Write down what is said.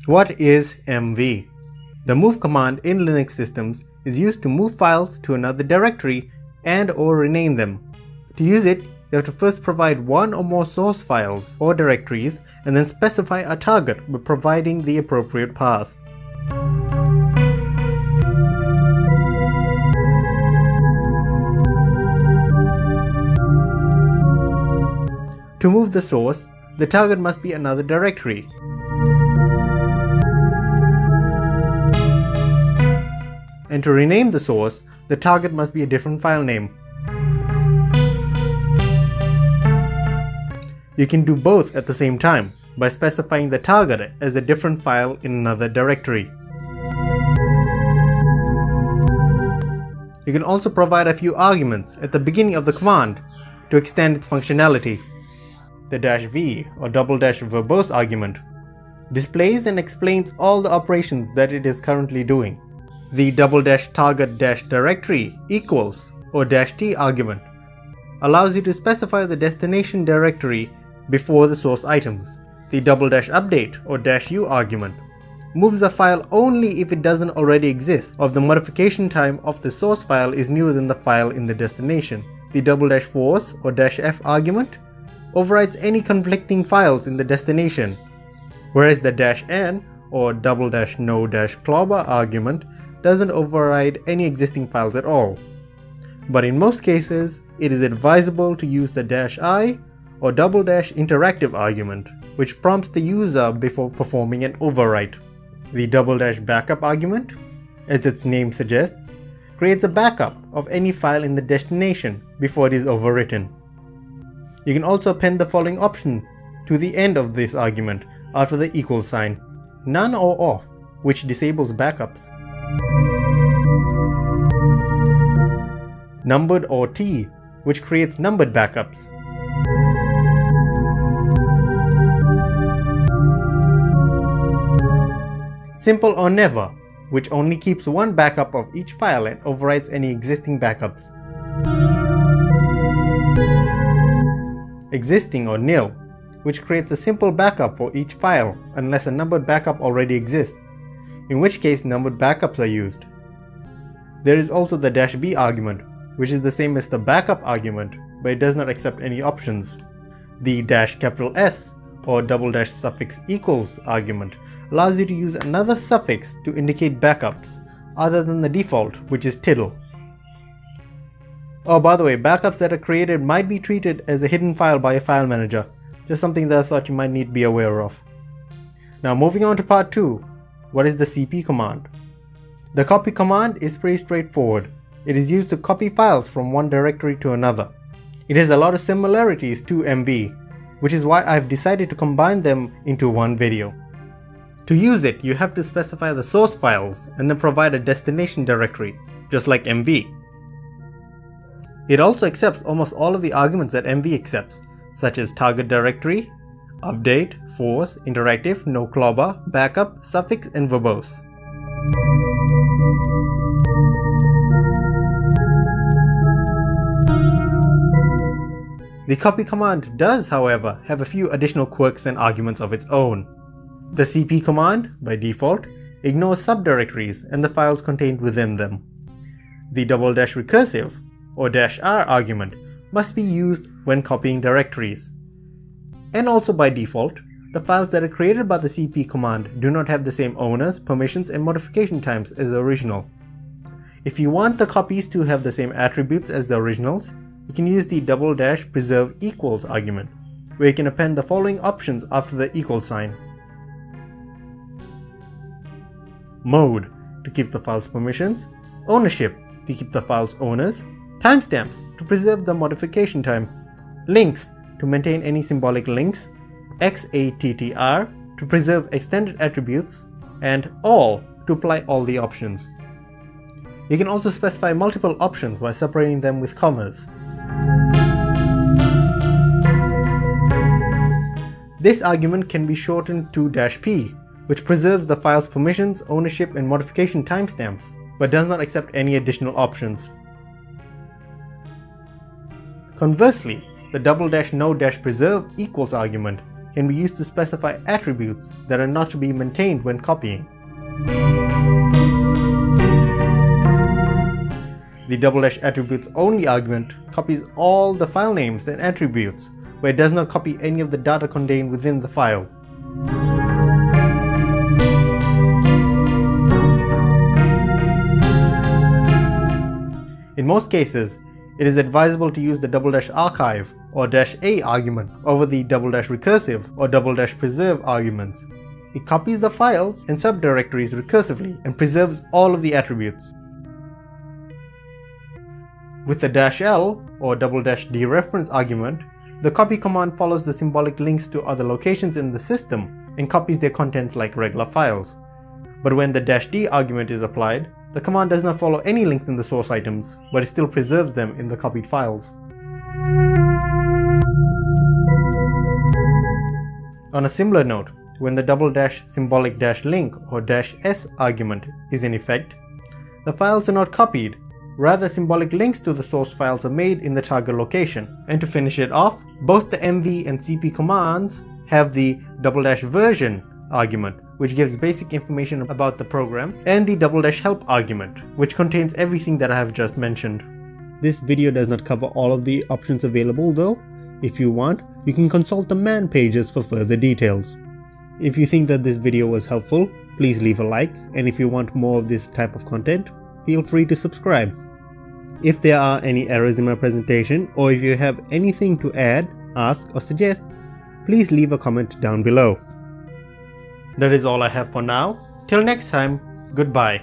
What is MV? The move command in Linux systems is used to move files to another directory and/or rename them. To use it, you have to first provide one or more source files or directories and then specify a target by providing the appropriate path. To move the source, the target must be another directory. And to rename the source, the target must be a different file name. You can do both at the same time by specifying the target as a different file in another directory. You can also provide a few arguments at the beginning of the command to extend its functionality. The -v or --verbose argument displays and explains all the operations that it is currently doing. The --target-directory equals or -t argument allows you to specify the destination directory before the source items. The --update or -u argument moves a file only if it doesn't already exist or if the modification time of the source file is newer than the file in the destination. The --force or -f argument overrides any conflicting files in the destination, whereas the -n or --no-clawbar argument doesn't override any existing files at all. But in most cases, it is advisable to use the -i or --interactive argument, which prompts the user before performing an overwrite. The --backup argument, as its name suggests, creates a backup of any file in the destination before it is overwritten. You can also append the following options to the end of this argument after the equal sign: none or off, which disables backups; numbered or T, which creates numbered backups; simple or never, which only keeps one backup of each file and overrides any existing backups; existing or nil, which creates a simple backup for each file unless a numbered backup already exists, in which case numbered backups are used. There is also the -b argument, which is the same as the backup argument, but it does not accept any options. The -S or ~suffix equals argument allows you to use another suffix to indicate backups other than the default, which is tiddle. Oh, by the way, backups that are created might be treated as a hidden file by a file manager, just something that I thought you might need to be aware of. Now moving on to part 2, what is the cp command? The copy command is pretty straightforward. It is used to copy files from one directory to another. It has a lot of similarities to MV, which is why I've decided to combine them into one video. To use it, you have to specify the source files and then provide a destination directory, just like MV. It also accepts almost all of the arguments that MV accepts, such as target directory, update, force, interactive, no clawbar, backup, suffix, and verbose. The copy command does, however, have a few additional quirks and arguments of its own. The cp command, by default, ignores subdirectories and the files contained within them. The --recursive or -r argument must be used when copying directories. And also by default, the files that are created by the cp command do not have the same owners, permissions, and modification times as the original. If you want the copies to have the same attributes as the originals, you can use the --preserve equals argument, where you can append the following options after the equal sign. Mode, to keep the file's permissions; ownership, to keep the file's owners; timestamps, to preserve the modification time; links, to maintain any symbolic links; xattr, to preserve extended attributes; and all, to apply all the options. You can also specify multiple options by separating them with commas. This argument can be shortened to -p, which preserves the file's permissions, ownership, and modification timestamps, but does not accept any additional options. Conversely, the --no-preserve equals argument can be used to specify attributes that are not to be maintained when copying. The --attributes only argument copies all the file names and attributes, but it does not copy any of the data contained within the file. In most cases, it is advisable to use the --archive or -a argument over the --recursive or --preserve arguments. It copies the files and subdirectories recursively and preserves all of the attributes. With the -l or --dereference argument, the copy command follows the symbolic links to other locations in the system and copies their contents like regular files. But when the -d argument is applied, the command does not follow any links in the source items, but it still preserves them in the copied files. On a similar note, when the symbolic -link or -s argument is in effect, the files are not copied, rather symbolic links to the source files are made in the target location. And to finish it off, both the mv and cp commands have the --version argument, which gives basic information about the program, and the --help argument, which contains everything that I have just mentioned. This video does not cover all of the options available though. If you want, you can consult the man pages for further details. If you think that this video was helpful, please leave a like, and if you want more of this type of content, feel free to subscribe. If there are any errors in my presentation, or if you have anything to add, ask or suggest, please leave a comment down below. That is all I have for now. Till next time, goodbye.